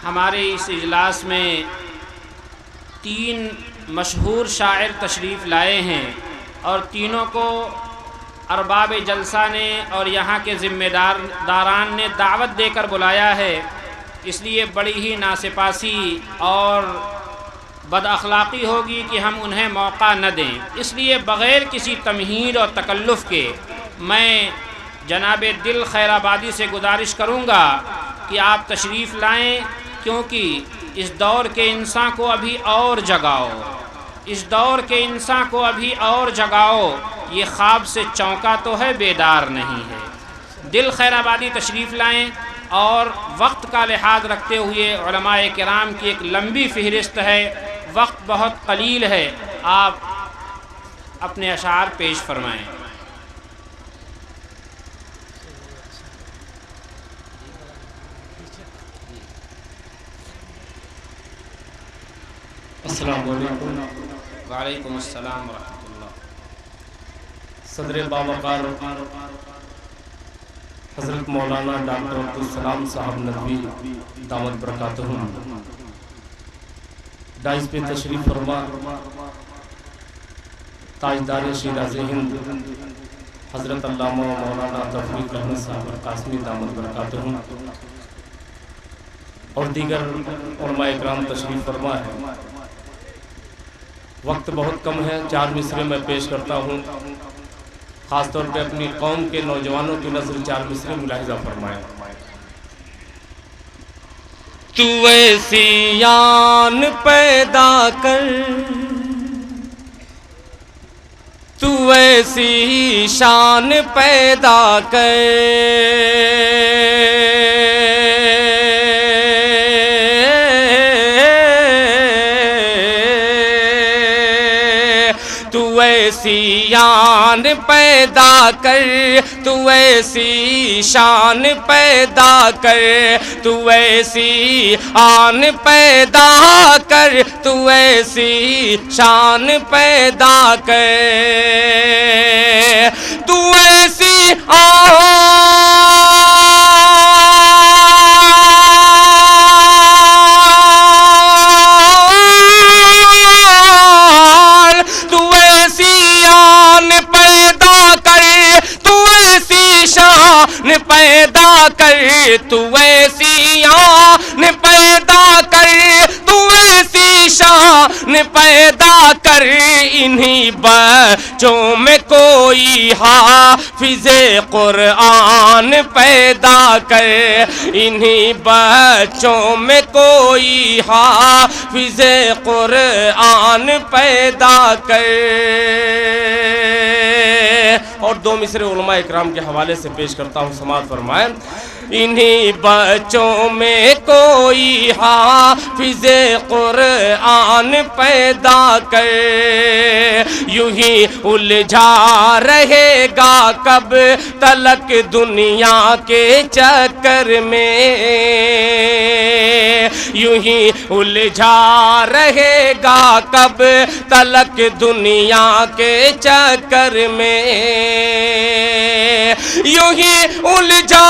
ہمارے اس اجلاس میں 3 مشہور شاعر تشریف لائے ہیں اور تینوں کو ارباب جلسہ نے اور یہاں کے ذمہ داران نے دعوت دے کر بلایا ہے، اس لیے بڑی ہی ناسپاسی اور بد اخلاقی ہوگی کہ ہم انہیں موقع نہ دیں۔ اس لیے بغیر کسی تمہید اور تکلف کے میں جناب دل خیر آبادی سے گزارش کروں گا کہ آپ تشریف لائیں، کیونکہ اس دور کے انسان کو ابھی اور جگاؤ، اس دور کے انسان کو ابھی اور جگاؤ، یہ خواب سے چونکا تو ہے، بیدار نہیں ہے۔ دل خیر آبادی تشریف لائیں، اور وقت کا لحاظ رکھتے ہوئے علماء کرام کی ایک لمبی فہرست ہے، وقت بہت قلیل ہے، آپ اپنے اشعار پیش فرمائیں۔ السلام علیکم۔ وعلیکم السلام ورحمۃ اللہ۔ صدر باوقار حضرت مولانا ڈاکٹر عبدالسلام صاحب ندوی دامت برکاتہم ڈائز پہ تشریف فرما تاجدار شیراز ہند حضرت علامہ مولانا توفیق احمد صاحب قاسمی دامت برکاتہم اور دیگر علماء اکرام تشریف فرما ہے۔ وقت بہت کم ہے، 4 مصرے میں پیش کرتا ہوں، خاص طور پہ اپنی قوم کے نوجوانوں کی نظر 4 مصرے ملاحظہ فرمائیں۔ تو ایسی یان پیدا کر، تو ایسی شان پیدا کر، ایسی شان پیدا کر، تو ایسی شان پیدا کر، تو ایسی آن پیدا کر، تو ایسی شان پیدا کر، تو ایسی پیدا کر، تو ایسی آن پیدا کر، تو ایسی شان پیدا کر، انہی بچوں میں کوئی حافظ قرآن پیدا کر، انہی بچوں میں کوئی حافظ قرآن پیدا کر۔ اور 2 مصرے علماء اکرام کے حوالے سے پیش کرتا ہوں، سماعت فرمائیں۔ انہی بچوں میں کوئی حافظ قرآن پیدا کر، یوں ہی الجھا رہے گا کب تلک دنیا کے چکر میں، یوں ہی الجھا رہے گا کب تلک دنیا کے چکر میں، یوں ہی الجھا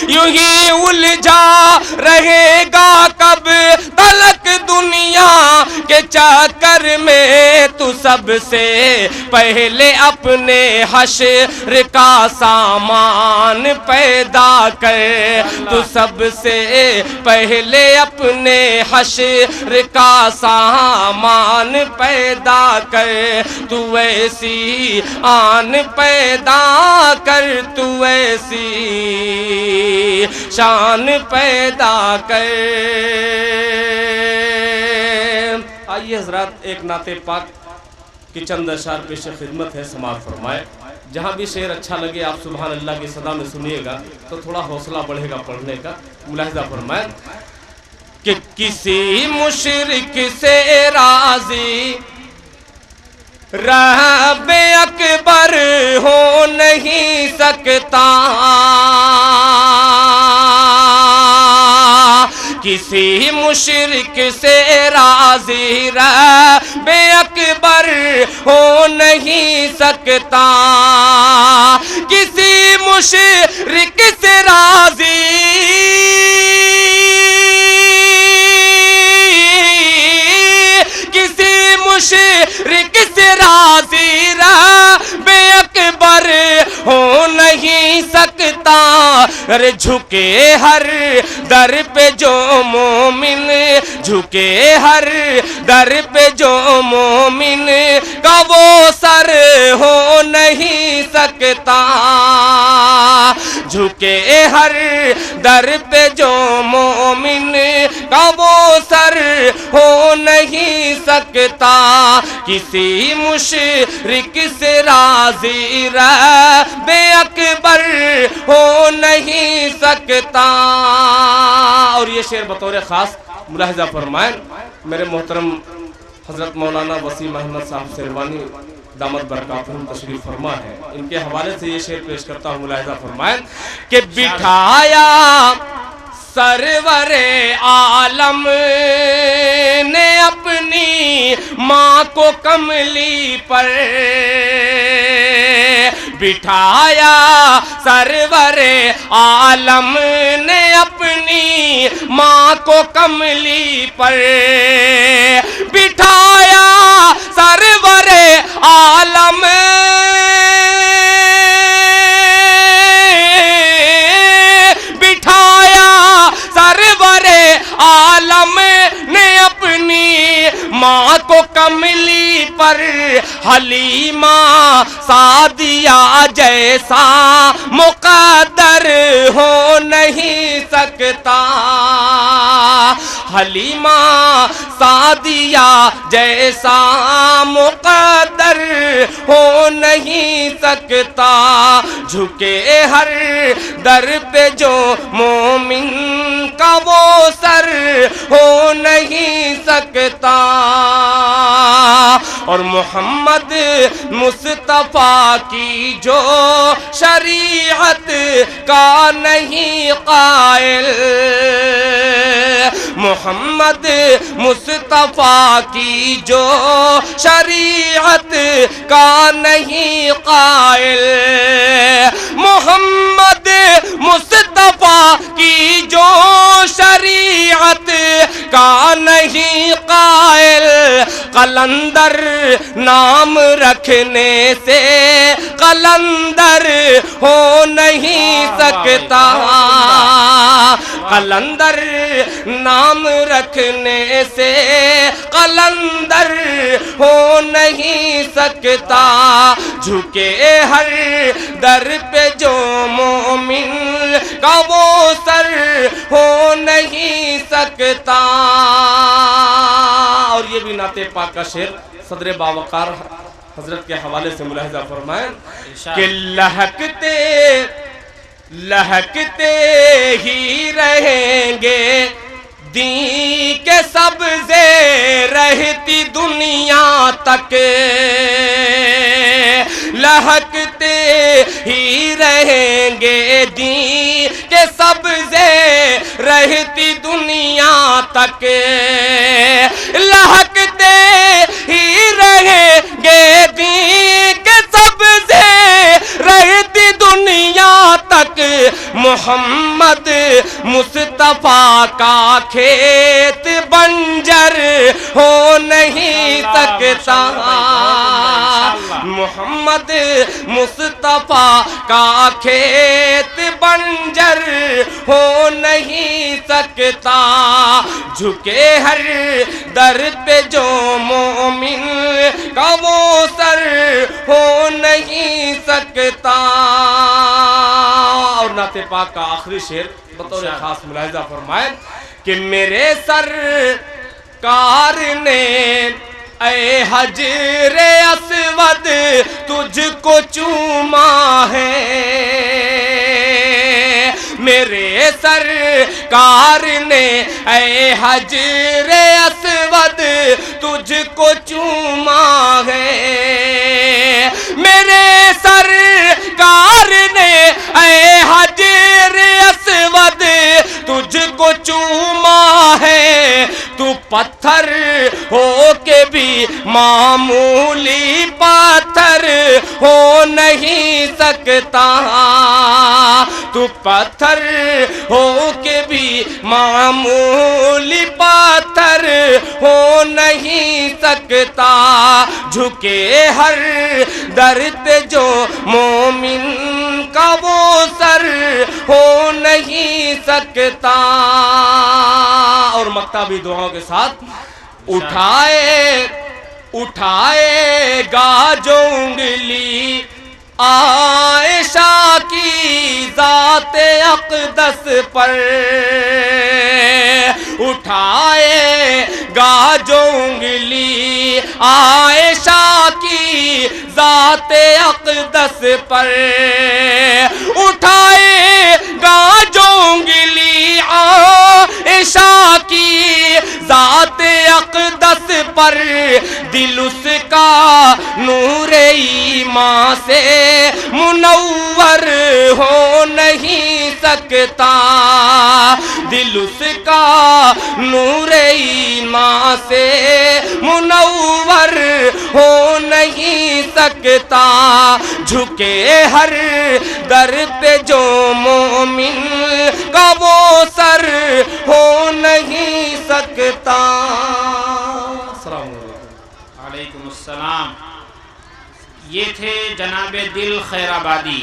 یوں ہی الجھا رہے گا کب تلک دنیا کے چکر میں، تو سب سے پہلے اپنے حشر کا سامان پیدا کر، تو سب سے پہلے اپنے حشر کا سامان پیدا کر، تو ایسی آن پیدا کر، تو ایسی شان پیدا کر۔ آئیے حضرات، ایک نعت پاک کی چند اشعار پیش خدمت ہے، سماعت فرمائے۔ جہاں بھی شعر اچھا لگے آپ سبحان اللہ کی صدا میں سنیے گا تو تھوڑا حوصلہ بڑھے گا پڑھنے کا، ملاحظہ فرمائے کہ کسی مشرک سے راضی رب اکبر ہو نہیں سکتا، کسی مشرک سے راضی رب اکبر ہو نہیں سکتا، کسی مشرک سے راضی کسی مشرک سے راضی رب اکبر ہو نہیں سکتا ارے جھکے ہر در پہ جو مومن جھکے ہر در پہ جو مومن کا وہ سر ہو نہیں سکتا جھکے ہر در پہ جو مومن کا وہ سر ہو نہیں سکتا کسی مشرک سے راضی رب اکبر ہو نہیں سکتا. اور یہ شعر بطور خاص ملاحظہ فرمائیں میرے محترم حضرت مولانا وسیم احمد صاحب سیروانی دامت برکاتہم تشریف فرما ہے. ان کے حوالے سے یہ شعر پیش کرتا ہوں, ملاحظہ فرمائیں کہ بٹھایا سرور عالم نے اپنی ماں کو کملی پر بٹھایا سرور عالم نے اپنی ماں کو کملی پر بٹھایا سرور عالم بٹھایا سرور عالم نے اپنی ماں کو کملی پر حلیمہ سعدیہ جیسا مقدر ہو نہیں سکتا حلیمہ سعدیہ جیسا مقدر ہو نہیں سکتا جھکے ہر در پہ جو مومن کا وہ سر ہو نہیں سکتا. اور محمد مصطفیٰ کی جو شریعت کا نہیں قائل محمد مصطفیٰ کی جو شریعت کا نہیں قائل محمد مصطفیٰ کی جو شریعت کا نہیں قائل قلندر نام رکھنے سے قلندر ہو نہیں سکتا قلندر نام رکھنے سے قلندر ہو نہیں سکتا جھکے ہر در پہ جو مومن کا وہ سر ہو نہیں سکتا. اور یہ بھی نعت پاک کا شعر صدر باوقار حضرت کے حوالے سے ملاحظہ فرمائیں کہ لہکتے لہکتے ہی رہیں گے دین کے سبزے رہتی دنیا تک لہکتے ہی رہیں گے دین کے سبزے رہتی دنیا تک لہکتے ہی رہیں گے دین کے سبزے رہتی دنیا تک محمد مصطفیٰ کا کھیت بنجر ہو نہیں سکتا محمد مصطفیٰ کا کھیت بنجر ہو نہیں سکتا جھکے ہر در پہ جو مومن کا وہ سر ہو نہیں سکتا. اور نعت پاک کا آخری شعر بطور خاص ملاحظہ فرمائیں کہ میرے سرکار نے اے حجر اسود تجھ کو چوما ہے میرے سرکار نے اے حجر اسود تجھ کو چوما ہے میرے سرکار نے اے حجر اسود تجھ کو چوما ہے تو پتھر ہو کے بھی معمولی پتھر ہو نہیں سکتا، تو پتھر ہو کے بھی معمولی پتھر ہو نہیں سکتا، جھکے ہر در پہ جو مومن کا وہ سر ہو نہیں سکتا۔ اور مکتبی دعاؤں کے ساتھ اٹھائے گا جو انگلی عائشہ کی ذات اقدس پر، اٹھائے گا جو انگلی عائشہ کی ذات اقدس پر، اٹھائے گا جو انگلی عائشہ کی ذات اقدس پر، دل اس کا نور ایمان سے منور ہو نہیں سکتا، دل اس کا نور ایمان سے منور ہو نہیں سکتا، جھکے ہر در پہ جو مومن کا وہ سر ہو نہیں سکتا۔ السلام علیکم۔ وعلیکم السلام۔ یہ تھے جناب دل خیر آبادی،